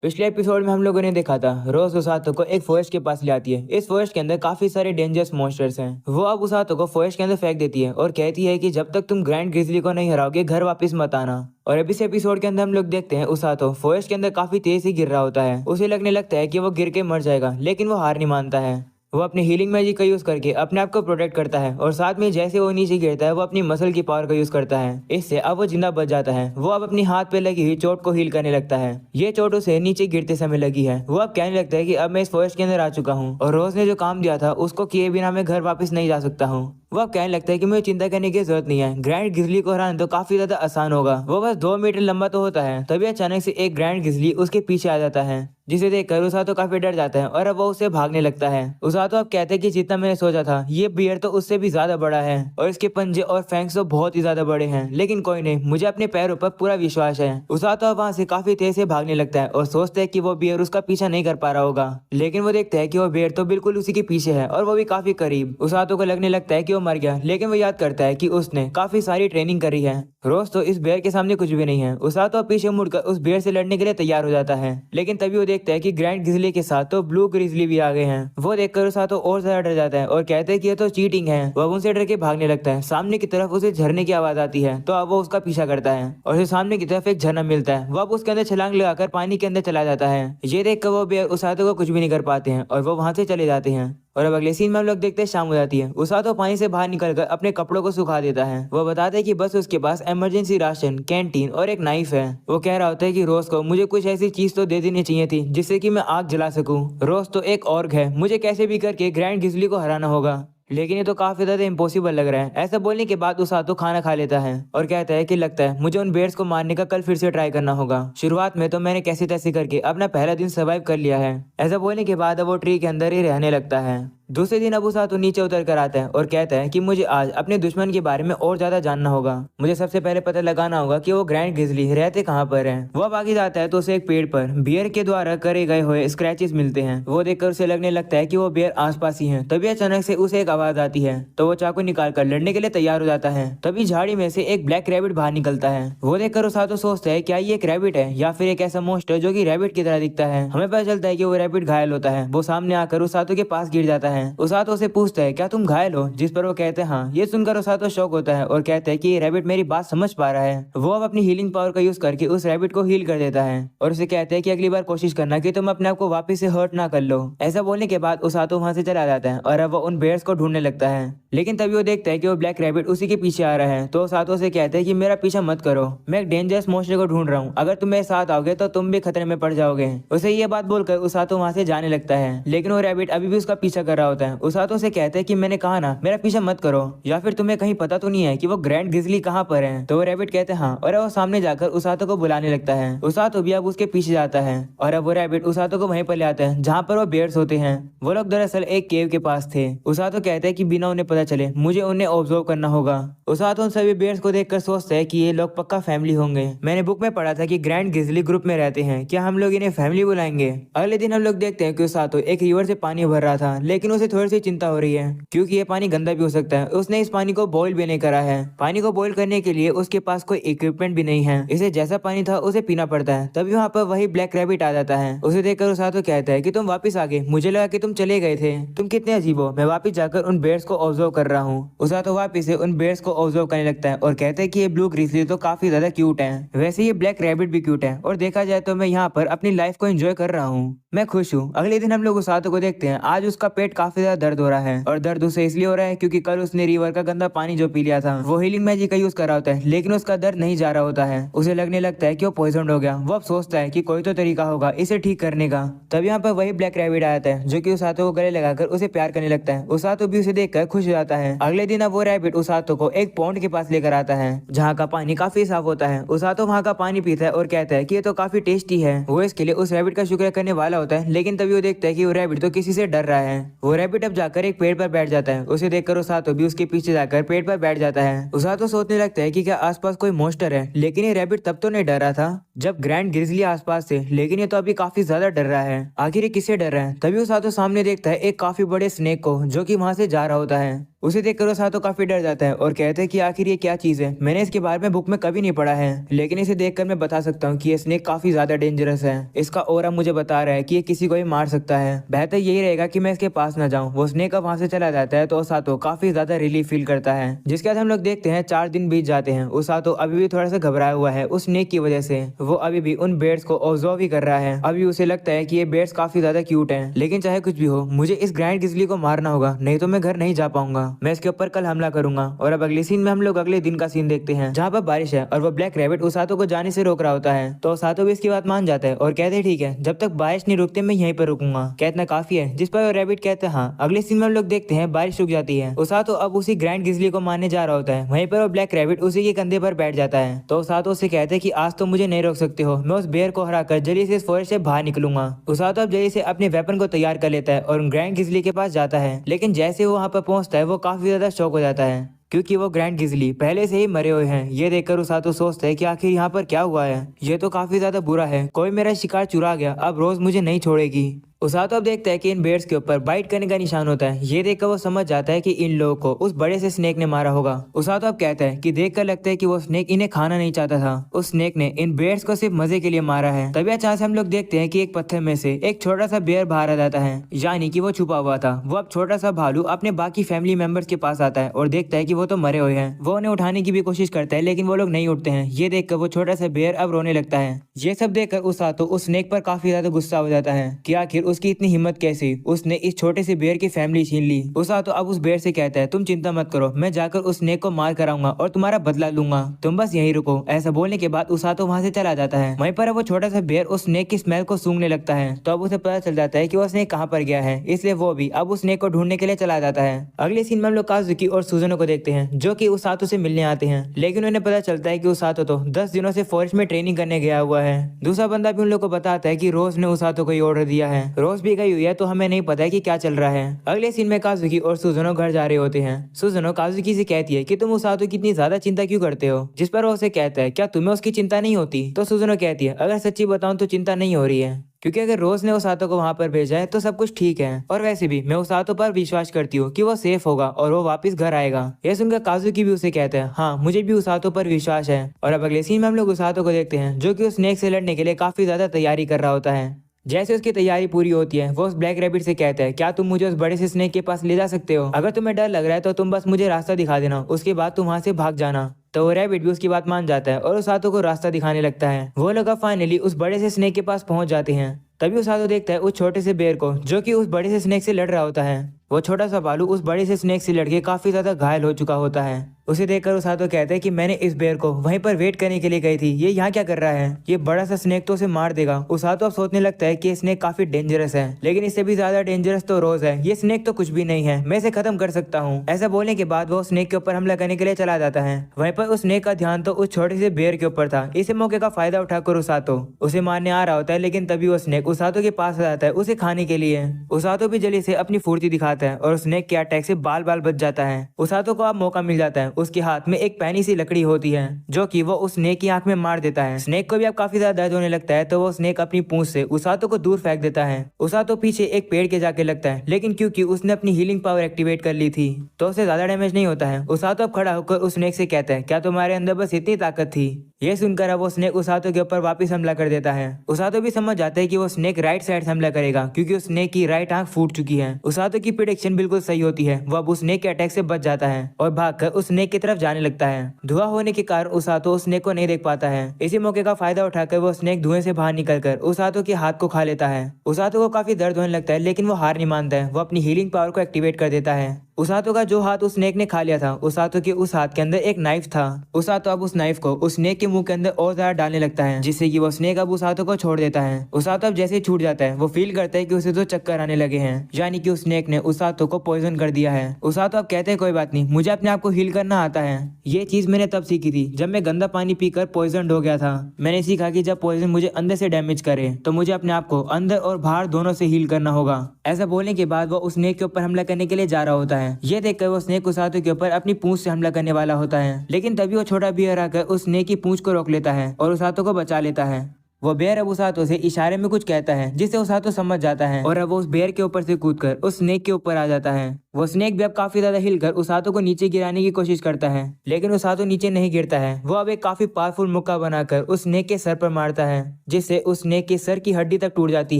पिछले एपिसोड में हम लोगों ने देखा था रोज उसातो को एक फॉरेस्ट के पास ले आती है। इस फॉरेस्ट के अंदर काफी सारे डेंजरस मॉन्स्टर्स हैं। वो अब उसातो को फॉरेस्ट के अंदर फेंक देती है और कहती है कि जब तक तुम ग्रैंड ग्रिजली को नहीं हराओगे घर वापस मत आना। और अभी इस एपिसोड के अंदर हम लोग देखते हैं उसातो फॉरेस्ट के अंदर काफी तेज से गिर रहा होता है। उसे लगने लगता है कि वो गिर के मर जाएगा, लेकिन वो हार नहीं मानता है। वो अपने हीलिंग मैजिक का यूज करके अपने आप को प्रोटेक्ट करता है और साथ में जैसे वो नीचे गिरता है वो अपनी मसल की पावर का यूज करता है। इससे अब वो जिंदा बच जाता है। वो अब अपनी हाथ पे लगी हुई चोट को हील करने लगता है। ये चोट उसे नीचे गिरते समय लगी है। वो अब कहने लगता है कि अब मैं इस फॉरेस्ट के अंदर आ चुका हूँ और रोज ने जो काम दिया था उसको किए बिना मैं घर वापस नहीं जा सकता हूँ। वो अब कहने लगता है कि मुझे चिंता करने की जरूरत नहीं है, ग्रैंड ग्रिजली को हराना तो काफी ज्यादा आसान होगा। वो बस 2 मीटर लंबा तो होता है। तभी अचानक से एक ग्रैंड ग्रिजली उसके पीछे आ जाता है, जिसे देखकर उसातो काफी डर जाता है और अब वो उससे भागने लगता है। उसातो अब कहते हैं कि जितना मैंने सोचा था ये बियर तो उससे भी ज्यादा बड़ा है और इसके पंजे और फैंक्स तो बहुत ही ज्यादा बड़े हैं, लेकिन कोई नहीं, मुझे अपने पैरों पर पूरा विश्वास है। उसातो अब वहां से काफी तेज से भागने लगता है और सोचता है कि वो बियर उसका पीछा नहीं कर पा रहा होगा, लेकिन वो देखता है कि वो बियर तो बिल्कुल उसी के पीछे है और वो भी काफी करीब। उसातो को लगने लगता है कि वो मर गया, लेकिन वो याद करता है कि उसने काफी सारी ट्रेनिंग करी है। रोज तो इस बेयर के सामने कुछ भी नहीं है। उसातो पीछे मुड़कर उस बेयर से लड़ने के लिए तैयार हो जाता है, लेकिन तभी वो देखता है कि ग्रैंड ग्रिजली के साथ तो ब्लू ग्रिजली भी आ गए हैं। वो देखकर उसातो और ज्यादा डर जाता है और कहता है कि ये तो चीटिंग है। वो उनसे डर के भागने लगता है। सामने की तरफ उसे झरने की आवाज आती है, तो अब वो उसका पीछा करता है और उसे सामने की तरफ एक झरना मिलता है। वो अब उसके अंदर छलांग लगाकर पानी के अंदर चला जाता है। ये देखकर वो बेयर उसातो को कुछ भी नहीं कर पाते हैं और वो वहां से चले जाते हैं। और अब अगले सीन में हम लोग देखते हैं शाम हो जाती है। उसातो पानी से बाहर निकलकर अपने कपड़ों को सुखा देता है। वो बताता है कि बस उसके पास इमरजेंसी राशन, कैंटीन और एक नाइफ है। वो कह रहा होता है कि रोज को मुझे कुछ ऐसी चीज तो दे देनी चाहिए थी जिससे कि मैं आग जला सकूं। रोज तो एक ऑर्ग है, मुझे कैसे भी करके ग्रैंड गिजली को हराना होगा, लेकिन ये तो काफी ज्यादा इम्पॉसिबल लग रहा है। ऐसा बोलने के बाद उसातो खाना खा लेता है और कहता है कि लगता है मुझे उन बेयर्स को मारने का कल फिर से ट्राई करना होगा। शुरुआत में तो मैंने कैसे तैसे करके अपना पहला दिन सर्वाइव कर लिया है। ऐसा बोलने के बाद अब वो ट्री के अंदर ही रहने लगता है। दूसरे दिन अब उसातो नीचे उतर कर आता है और कहता है कि मुझे आज अपने दुश्मन के बारे में और ज्यादा जानना होगा। मुझे सबसे पहले पता लगाना होगा कि वो ग्रैंड ग्रिजली रहते कहाँ पर हैं। वो अब आगे जाता है तो उसे एक पेड़ पर बियर के द्वारा करे गए हुए स्क्रैचेस मिलते हैं। वो देखकर उसे लगने लगता है कि वो बियर आसपास ही हैं। तभी अचानक से उसे एक आवाज आती है, तो वो चाकू निकाल कर लड़ने के लिए तैयार हो जाता है। तभी झाड़ी में से एक ब्लैक रैबिट बाहर निकलता है। वो देखकर उसातो सोचता है क्या ये एक रैबिट है या फिर एक ऐसा मोस्टर जो कि रैबिट की तरह दिखता है। हमें पता चलता है कि वो रैबिट घायल होता है। वो सामने आकर उसातो के पास गिर जाता है। उसातो से पूछता है क्या तुम घायल हो, जिस पर वो कहते हैं हाँ। ये सुनकर उसातो शॉक होता है और कहता है कि ये रैबिट मेरी बात समझ पा रहा है। वो अब अपनी हीलिंग पावर का यूज करके उस रैबिट को हील कर देता है और उसे कहते हैं कि अगली बार कोशिश करना कि तुम अपने आप को वापस से हर्ट ना कर लो। ऐसा बोलने के बाद उसातो वहां से चला जाता है और अब वो उन बेयर्स को ढूंढने लगता है, लेकिन तभी वो देखता है कि वो ब्लैक रैबिट उसी के पीछे आ रहा है। तो उसातो से कहते हैं कि मेरा पीछा मत करो, मैं एक डेंजरस मॉन्स्टर को ढूंढ रहा हूँ, अगर तुम मेरे साथ आओगे तो तुम भी खतरे में पड़ जाओगे। उसे ये बात बोलकर उसातो वहां से जाने लगता है, लेकिन वो रैबिट अभी भी उसका पीछा कर रहा होता है। उसातो से कहते हैं कि मैंने कहा ना मेरा पीछा मत करो, या फिर तुम्हें कहीं पता तो नहीं है कि वो ग्रैंड ग्रिजली कहाँ पर है। तो वो रैबिट कहते हैं हाँ, और वो सामने जाकर उसातो को बुलाने लगता है। उसातो भी अब उसके पीछे जाता है और अब वो रैबिट उसातो को वहीं पर ले आता है जहाँ पर वो बेयर्स होते हैं। वो लोग दरअसल एक केव के पास थे। उसातो कहते हैं कि बिना उन्हें पता चले मुझे उन्हें ऑब्जर्व करना होगा। उसातो उन सभी बेयर्स को देखकर सोचता है कि ये लोग पक्का फैमिली होंगे। मैंने बुक में पढ़ा था कि ग्रैंड ग्रिजली ग्रुप में रहते हैं, क्या हम लोग इन्हें फैमिली बुलाएंगे। अगले दिन हम लोग देखते हैं कि उसातो एक रिवर से पानी भर रहा था, लेकिन उसे थोड़ी सी चिंता हो रही है क्योंकि ये पानी गंदा भी हो सकता है। उसने इस पानी को बॉईल भी नहीं करा है। पानी को बॉईल करने के लिए उसके पास कोई इक्विपमेंट भी नहीं है। इसे जैसा पानी था उसे पीना पड़ता है। तभी वहाँ पर वही ब्लैक रैबिट आ जाता है। उसे देखकर उसातो कहता है कि तुम वापस आ गए, मुझे लगा कि तुम चले गए थे। तुम कितने अजीब हो, मैं वापस जाकर उन बेयर्स को ऑब्जर्व कर रहा हूँ। उसातो वापस से उन बेयर्स को ऑब्जर्व करने लगता है और कहता है कि ये ब्लू ग्रिजली तो काफी ज्यादा क्यूट है, वैसे ये ब्लैक रैबिट भी क्यूट है, और देखा जाए तो मैं यहाँ पर अपनी लाइफ को एंजॉय कर रहा हूँ, मैं खुश हूँ। अगले दिन हम लोग उसातो को देखते हैं। आज उसका पेट काफी ज्यादा दर्द हो रहा है और दर्द उसे इसलिए हो रहा है क्योंकि कल उसने रिवर का गंदा पानी जो पी लिया था वो हीलिंग मैजिक का यूज कर रहा होता है, लेकिन उसका दर्द नहीं जा रहा होता है। उसे लगने लगता है कि वो पॉइजन हो गया। वो अब सोचता है कि कोई तो तरीका होगा इसे ठीक करने का। तब यहाँ पर वही ब्लैक रैबिट आ जाता है जो कि उसातो को गले लगाकर उसे प्यार करने लगता है। उसातो भी उसे देखकर खुश हो जाता है। अगले दिन अब वो रैबिट उसातो को एक पॉन्ड के पास लेकर आता है जहाँ का पानी काफी साफ होता है। उसातो वहाँ का पानी पीता है और कहता है कि ये तो काफी टेस्टी है। वो इसके लिए उस रैबिट का शुक्र करने वाला होता है, लेकिन तभी वो देखता है कि वो रैबिट तो किसी से डर रहा है। वो रैबिट अब जाकर एक पेड़ पर बैठ जाता है। उसे देखकर उसातो भी उसके पीछे जाकर पेड़ पर बैठ जाता है। उसातो सोचने लगता है कि क्या आसपास कोई मॉन्स्टर है, लेकिन ये रैबिट तब तो नहीं डर रहा था जब ग्रैंड ग्रिजली आसपास थे, लेकिन ये तो अभी काफी ज्यादा डर रहा है। आखिर ये किससे डर रहा है? तभी उसातो सामने देखता है एक काफी बड़े स्नेक को, जो कि वहां से जा रहा होता है। उसे देखकर उसातो काफी डर जाता है और कहते हैं कि आखिर ये क्या चीज है, मैंने इसके बारे में बुक में कभी नहीं पढ़ा है, लेकिन इसे देखकर मैं बता सकता हूँ कि ये स्नेक काफी ज्यादा डेंजरस है। इसका ऑरा मुझे बता रहा है कि ये किसी को भी मार सकता है। बेहतर यही रहेगा कि मैं इसके पास न जाऊं। वो स्नेक अब वहां से चला जाता है तो उसातो काफी ज्यादा रिलीफ फील करता है। जिसके बाद हम लोग देखते हैं 4 दिन बीत जाते हैं। उसातो अभी भी थोड़ा सा घबराया हुआ है उस स्नेक की वजह से। वो अभी भी उन बेड्स को ऑब्जर्व ही कर रहा है। अभी उसे लगता है कि ये बेड्स काफी ज्यादा क्यूट हैं, लेकिन चाहे कुछ भी हो, मुझे इस ग्रैंड ग्रिजली को मारना होगा, नहीं तो मैं घर नहीं जा पाऊंगा। मैं इसके ऊपर कल हमला करूंगा। और अब अगले सीन में हम लोग अगले दिन का सीन देखते हैं, जहाँ पर बारिश है और वो ब्लैक रैबिट उसातो को जाने से रोक रहा होता है। तो उसातो भी इसकी बात मान जाता है और कहते हैं ठीक है, जब तक बारिश नहीं रुकती मैं यहीं पर रुकूंगा। क्या इतना काफी है? जिस पर रैबिट कहते हैं हाँ। अगले सीन में हम लोग देखते हैं बारिश रुक जाती है। उसातो अब उसी ग्रैंड ग्रिजली को मारने जा रहा होता है। वहीं पर वो ब्लैक रैबिट उसी के कंधे पर बैठ जाता है। तो उसातो उसे कहते हैं कि आज तो मुझे नहीं रोक सकते हो, मैं उस बेर को हराकर जल्दी से इस फॉरेस्ट से बाहर निकलूंगा। उसातो अब जल्दी से अपने वेपन को तैयार कर लेता है और ग्रैंड ग्रिजली के पास जाता है। लेकिन जैसे वो वहां पर पहुंचता है वो काफी ज्यादा शॉक हो जाता है, क्योंकि वो ग्रैंड ग्रिजली पहले से ही मरे हुए हैं। ये देखकर उसातो सोचता है कि आखिर यहाँ पर क्या हुआ है, ये तो काफी ज्यादा बुरा है, कोई मेरा शिकार चुरा गया, अब रोज मुझे नहीं छोड़ेगी। उसातो अब देखता है कि इन बेड्स के ऊपर बाइट करने का निशान होता है। ये देखकर वो समझ जाता है कि इन लोगों को उस बड़े से स्नेक ने मारा होगा। उसातो अब कहता है कि देखकर लगता है कि वो स्नेक इन्हें खाना नहीं चाहता था, उस स्नेक ने इन बेड्स को सिर्फ मजे के लिए मारा है। तभी अचानक से हम लोग देखते हैं कि एक पत्थर में से एक छोटा सा बेयर बाहर आ जाता है, यानी कि वो छुपा हुआ था। वो अब छोटा सा भालू अपने बाकी फैमिली मेंबर्स के पास आता है और देखता है कि वो तो मरे हुए हैं। वो उन्हें उठाने की भी कोशिश करता है, लेकिन वो लोग नहीं उठते हैं। ये देखकर वो छोटा सा बेयर अब रोने लगता है। ये सब देखकर उसातो उस स्नेक पर काफी ज्यादा गुस्सा हो जाता है कि आखिर उसकी इतनी हिम्मत कैसे उसने इस छोटे से बेर की फैमिली छीन ली। उसातो अब उस बेर से कहता है तुम चिंता मत करो, मैं जाकर उस स्नेक को मार कर आऊंगा और तुम्हारा बदला लूंगा, तुम बस यहीं रुको। ऐसा बोलने के बाद उसातो वहां से चला जाता है। वहीं पर वो छोटा सा बेर उस स्नेक की स्मेल को सूंघने लगता है। तो अब उसे पता चल जाता है कि वो स्नेक कहाँ पर गया है, इसलिए वो भी अब उस स्नेक को ढूंढने के लिए चला जाता है। अगले सीन में हम लोग काजुकी और सुजुनो को देखते हैं, जो कि उसातो से मिलने आते हैं, लेकिन उन्हें पता चलता है कि उसातो तो 10 दिनों से फॉरेस्ट में ट्रेनिंग करने गया हुआ है। दूसरा बंदा भी उन लोग को बताता है कि रोज ने उसातो को ये ऑर्डर दिया है। रोज भी गई हुई है तो हमें नहीं पता है कि क्या चल रहा है। अगले सीन में काजुकी और सुजुनो घर जा रहे होते हैं। सुजुनो काजुकी से कहती है कि तुम उसातो की इतनी ज्यादा चिंता क्यों करते हो, जिस पर वो उसे कहता है क्या तुम्हें उसकी चिंता नहीं होती। तो सुजुनो कहती है अगर सच्ची बताऊं तो चिंता नहीं हो रही है, क्योंकि अगर रोज ने उसातो को वहां पर भेजा है तो सब कुछ ठीक है, और वैसे भी मैं उसातो पर विश्वास करती हूँ कि वो सेफ होगा और वो वापस घर आएगा। यह सुनकर काजुकी भी उसे कहता है हाँ मुझे भी उसातो पर विश्वास है। और अब अगले सीन में हम लोग उसातो को देखते हैं, जो कि उस स्नेक से लड़ने के लिए काफी ज्यादा तैयारी कर रहा होता है। जैसे उसकी तैयारी पूरी होती है वो उस ब्लैक रैबिट से कहता है क्या तुम मुझे उस बड़े से स्नेक के पास ले जा सकते हो, अगर तुम्हें डर लग रहा है तो तुम बस मुझे रास्ता दिखा देना, उसके बाद तुम वहां से भाग जाना। तो वो रैबिट भी उसकी बात मान जाता है और उसातो को रास्ता दिखाने लगता है। वो लोग फाइनली उस बड़े से स्नेक के पास पहुंच जाते हैं। तभी उसातो देखता है उस छोटे से बेर को, जो कि उस बड़े से स्नेक से लड़ रहा होता है। वो छोटा सा भालू उस बड़े से स्नेक से लड़के काफी ज्यादा घायल हो चुका होता है। उसे देखकर उसातो कहता है कि मैंने इस बेर को वहीं पर वेट करने के लिए गई थी, ये यहाँ क्या कर रहा है, ये बड़ा सा स्नेक तो उसे मार देगा। उसातो अब सोचने लगता है कि ये स्नेक काफी डेंजरस है, लेकिन इससे भी ज्यादा डेंजरस तो रोज है, ये स्नेक तो कुछ भी नहीं है, मैं इसे खत्म कर सकता हूँ। ऐसा बोलने के बाद वो स्नेक के ऊपर हमला करने के लिए चला जाता है। वहीं पर उस स्नेक का ध्यान तो उस छोटे से बेर के ऊपर था। इसे मौके का फायदा उठाकर उसातो उसे मारने आ रहा होता है, लेकिन तभी वो स्नेक उसातो के पास आ जाता है उसे खाने के लिए। उसातो भी जल्दी से अपनी फुर्ती दिखाता है और स्नेक के अटैक से बाल बाल बच जाता है। उसातो को अब मौका मिल जाता है, उसके हाथ में एक पैनी सी लकड़ी होती है, जो कि वो उस स्नेक की आंख में मार देता है। स्नेक को भी अब काफी ज्यादा दर्द होने लगता है, तो वो स्नेक अपनी पूंछ से उसातो को दूर फेंक देता है। उसातो पीछे एक पेड़ के जाके लगता है, लेकिन क्योंकि उसने अपनी हीलिंग पावर एक्टिवेट कर ली थी तो उसे ज्यादा डैमेज नहीं होता है। उसातो अब खड़ा होकर उस स्नेक से कहता है क्या तुम्हारे अंदर बस इतनी ताकत थी। ये सुनकर अब वो स्नेक उसातो के ऊपर वापस हमला कर देता है। उसातो भी समझ जाता है कि वो स्नेक राइट साइड से हमला करेगा, क्योंकि उस स्नेक की राइट आंख फूट चुकी है। उसातो की प्रेडिक्शन बिल्कुल सही होती है, वो अब उस स्नेक के अटैक से बच जाता है और भागकर उस स्नेक की तरफ जाने लगता है। धुआं होने के कारण उसातो उस स्नेक को नहीं देख पाता है। इसी मौके का फायदा उठाकर वो स्नेक धुएं से बाहर निकलकर उसातो के हाथ को खा लेता है। उसातो को काफी दर्द होने लगता है, लेकिन वो हार नहीं मानता है, वो अपनी हीलिंग पावर को एक्टिवेट कर देता है। उसातो का जो हाथ उस स्नेक ने खा लिया था, उसातो के उस हाथ के अंदर एक नाइफ था। उसातो अब उस नाइफ को उस स्नेक के मुंह के अंदर और ज्यादा डालने लगता है, जिससे कि वो स्नेक अब उसातो को छोड़ देता है। उसातो अब जैसे ही छूट जाता है, वो फील करता है कि उसे तो चक्कर आने लगे हैं, यानी कि उस स्नेक ने उसातो को पॉइजन कर दिया है। उसातो अब कहते हैं कोई बात नहीं, मुझे अपने आप को हील करना आता है। ये चीज मैंने तब सीखी थी जब मैं गंदा पानी पीकर पॉइजन हो गया था। मैंने सीखा कि जब पॉइजन मुझे अंदर से डैमेज करे तो मुझे अपने आप को अंदर और बाहर दोनों से हील करना होगा। ऐसा बोलने के बाद वो उस स्नेक के ऊपर हमला करने के लिए जा रहा होता है। ये देखकर वो स्नेक उसातो के ऊपर अपनी पूंछ से हमला करने वाला होता है, लेकिन तभी वो छोटा बियर आकर उस स्नेक की पूंछ को रोक लेता है और उसातो को बचा लेता है। वो बेयर अब उसातो से इशारे में कुछ कहता है, जिससे उसातो समझ जाता है और अब वो उस बेयर के ऊपर से कूदकर उस स्नेक के ऊपर आ जाता है। वो स्नेक भी अब काफी ज्यादा हिलकर उसातो को नीचे गिराने की कोशिश करता है, लेकिन उसातो नीचे नहीं गिरता है। वो अब एक काफी पावरफुल मुक्का बनाकर उस स्नेक के सर पर मारता है, जिससे उस स्नेक के सर की हड्डी तक टूट जाती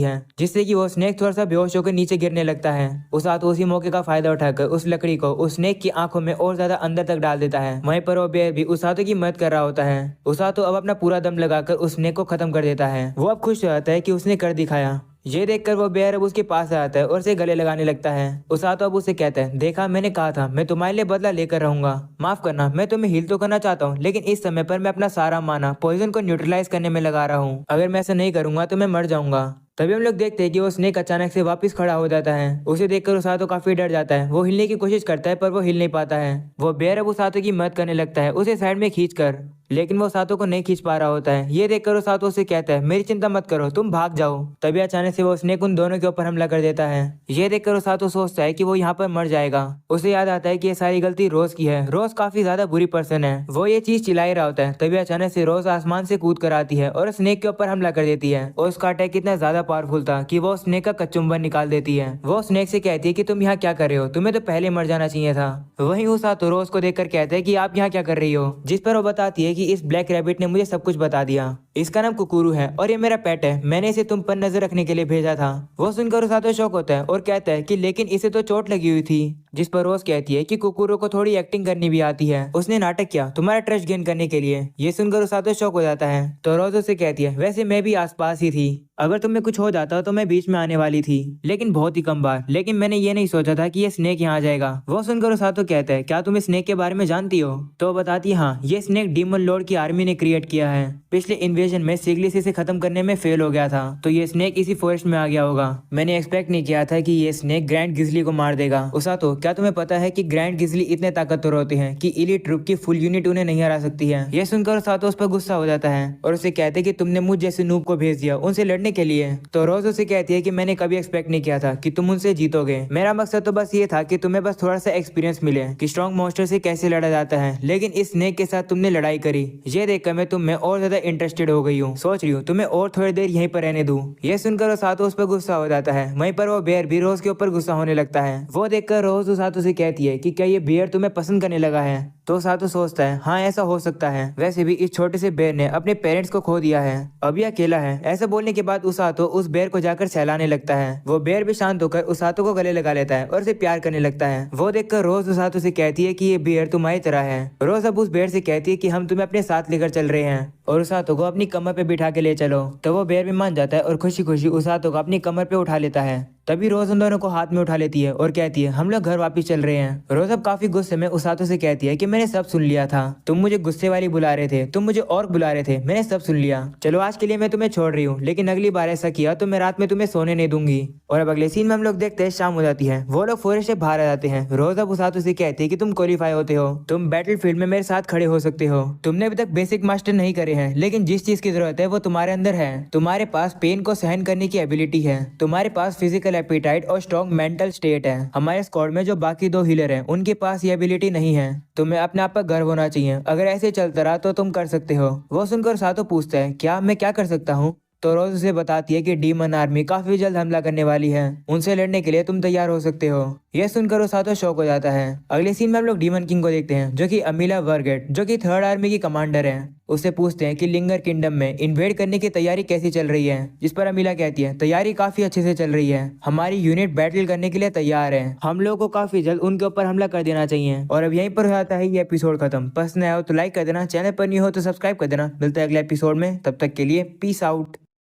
है, जिससे कि वो स्नेक थोड़ा सा बेहोश होकर नीचे गिरने लगता है। उसातो उसी मौके का फायदा उठाकर उस लकड़ी को उस स्नेक की आंखों में और ज्यादा अंदर तक डाल देता है। वहीं पर वो बेयर भी उसातो की मदद कर रहा होता है। उसातो अब अपना पूरा दम लगाकर उस स्नेक को खत्म कर देता है। वो अब खुश रहता है कि उसने कर दिखाया। ये देखकर वो बेयर अब उसके पास आता है और उसे गले लगाने लगता है। उसातो अब उसे कहता है, देखा मैंने कहा था मैं तुम्हारे लिए बदला लेकर रहूंगा। माफ करना, मैं तुम्हें हील तो करना चाहता हूँ, लेकिन इस समय पर मैं अपना सारा माना पॉइजन को न्यूट्रलाइज करने में लगा रहा हूँ। अगर मैं ऐसा नहीं करूंगा तो मैं मर जाऊंगा। तभी हम लोग देखते हैं कि वो स्नेक अचानक से वापस खड़ा हो जाता है। उसे देखकर उसातो काफी डर जाता है। वो हिलने की कोशिश करता है पर वो हिल नहीं पाता है। वो बेयर अब उसातो की मदद करने लगता है, उसे साइड में खींचकर, लेकिन वो उसातो को नहीं खींच पा रहा होता है। ये देखकर उसातो से कहता है, मेरी चिंता मत करो, तुम भाग जाओ। तभी अचानक से वो स्नेक उन दोनों के ऊपर हमला कर देता है। ये देखकर उसातो सोचता है कि वो यहाँ पर मर जाएगा। उसे याद आता है कि ये सारी गलती रोज की है। रोज काफी ज्यादा बुरी पर्सन है। वो ये चीज चिल्ला ही रहा होता है, तभी अचानक से रोज आसमान से कूद कर आती है और स्नेक के ऊपर हमला कर देती है। और उसका अटैक इतना ज्यादा पावरफुल था कि वो स्नेक का कचुम्बन निकाल देती है। वो स्नेक से कहती है कि तुम यहाँ क्या कर रहे हो, तुम्हें तो पहले मर जाना चाहिए था। वहीं उसातो रोज को देखकर कहता है कि आप यहाँ क्या कर रही हो, जिस पर वो बताती है कि इस ब्लैक रैबिट ने मुझे सब कुछ बता दिया। इसका नाम कुकुरू है और ये मेरा पेट है। मैंने इसे तुम पर नजर रखने के लिए भेजा था। वो सुनकर उसातो शौक होता है और कहता है कि लेकिन इसे तो चोट लगी हुई थी। जिस पर रोज कहती है कि कुकुरू को थोड़ी एक्टिंग करनी भी आती है, उसने नाटक किया तुम्हारा ट्रस्ट गेन करने के लिए। ये सुनकर उसातो शौक हो जाता है तो रोज उसे कहती है, वैसे मैं भी आसपास ही थी, अगर तुम्हें कुछ हो जाता तो मैं बीच में आने वाली थी, लेकिन बहुत ही कम बार। लेकिन मैंने ये नहीं सोचा था कि ये स्नेक यहाँ आ जाएगा। वो सुनकर उसातो कहता है, क्या तुम इस स्नेक के बारे में जानती हो? तो बताती है, हाँ, ये स्नेक डीमन लॉर्ड की आर्मी ने क्रिएट किया है। पिछले इन्वेजन में सिगलिस इसे खत्म करने में फेल हो गया था, तो ये स्नेक इसी फॉरेस्ट में आ गया होगा। मैंने एक्सपेक्ट नहीं किया था कि ये स्नेक ग्रैंड गिजली को मार देगा। उसातो, क्या तुम्हें पता है कि ग्रैंड गिजली इतने ताकतवर होते हैं कि इलीट ट्रुप की फुल यूनिट उन्हें नहीं हरा सकती है। ये सुनकर उसातो उस पर गुस्सा हो जाता है और उसे कहते हैं कि तुमने मुझ जैसे नूब को भेज दिया उनसे लड़ने के लिए। तो रोज उसे कहती है कि मैंने कभी एक्सपेक्ट नहीं किया था कि तुम उनसे जीतोगे। मेरा मकसद तो बस ये था कि तुम्हें बस थोड़ा सा एक्सपीरियंस मिले कि स्ट्रॉन्ग मॉन्स्टर से कैसे लड़ा जाता है, लेकिन इस स्नेक के साथ तुमने लड़ाई करी। ये देखकर मैं तुम में और ज्यादा इंटरेस्टेड हो गई हूँ। सोच रही हूँ तुम्हें और थोड़ी देर यहीं पर रहने दूं। ये सुनकर उसातो उस पर गुस्सा हो जाता है। वहीं पर वो बेयर भी रोज के ऊपर गुस्सा होने लगता है। वो देखकर रोज उसातो से कहती है कि क्या ये बेयर तुम्हें पसंद करने लगा है? तो उसातो सोचता है, हाँ ऐसा हो सकता है। वैसे भी इस छोटे से बेयर ने अपने पेरेंट्स को खो दिया है, अभी अकेला है। ऐसा बोलने के बाद उसातो उस बेयर को जाकर सहलाने लगता है। वो बेयर भी शांत होकर उसातो को गले लगा लेता है और उसे प्यार करने लगता है। वो देखकर रोज उसातो से कहती है कि ये बेयर तुम्हारी तरह है। रोज अब उस बेयर से कहती है कि हम तुम्हें अपने साथ लेकर चल रहे हैं और उसातो को अपनी कमर पे बिठा के ले चलो। तो वो बेयर भी मान जाता है और खुशी खुशी उसातो को अपनी कमर पे उठा लेता है। तभी रोज उन दोनों को हाथ में उठा लेती है और कहती है, हम लोग घर वापस चल रहे हैं। रोज अब काफी गुस्से में उसातो से कहती है कि मैंने सब सुन लिया था, तुम मुझे गुस्से वाली बुला रहे थे, तुम मुझे और बुला रहे थे, मैंने सब सुन लिया। चलो आज के लिए मैं तुम्हें छोड़ रही हूँ, लेकिन अगली बार ऐसा किया तो मैं रात में तुम्हें सोने नहीं दूंगी। और अब अगले सीन में हम लोग देखते हैं शाम हो जाती है। वो लोग फॉरेस्ट से बाहर आ जाते हैं। रोज अब उसातो से कहती है कि तुम क्वालिफाई होते हो, तुम बैटल फील्ड में मेरे साथ खड़े हो सकते हो। तुमने अभी तक बेसिक मास्टर नहीं करे हैं, लेकिन जिस चीज की जरूरत है वो तुम्हारे अंदर है। तुम्हारे पास पेन को सहन करने की एबिलिटी है, तुम्हारे पास फिजिकल एपिटाइट और स्ट्रॉन्ग मेंटल स्टेट है। हमारे स्क्वाड में जो बाकी 2 हीलर हैं उनके पास ये एबिलिटी नहीं है। तुम्हें अपने आप पर गर्व होना चाहिए। अगर ऐसे चलता रहा तो तुम कर सकते हो। वो सुनकर उसातो पूछता है, क्या मैं क्या कर सकता हूँ? तो रोज उसे बताती है कि डीमन आर्मी काफी जल्द हमला करने वाली है, उनसे लड़ने के लिए तुम तैयार हो सकते हो। यह सुनकर उसातो शौक हो जाता है। अगले सीन में हम लोग डीमन किंग को देखते हैं, जो कि अमीला वर्गेट, जो कि 3rd आर्मी की कमांडर है। उससे पूछते हैं कि लिंगर किंगडम में इन्वेड करने की तैयारी कैसी चल रही है, जिस पर अमीला कहती है, तैयारी काफी अच्छे से चल रही है, हमारी यूनिट बैटल करने के लिए तैयार है, हम लोगों को काफी जल्द उनके ऊपर हमला कर देना चाहिए। और अब यहीं पर हो जाता है ये एपिसोड खत्म। पसंद आया हो तो लाइक कर देना, चैनल पर नहीं हो तो सब्सक्राइब कर देना। मिलता है अगले एपिसोड में, तब तक के लिए पीस आउट।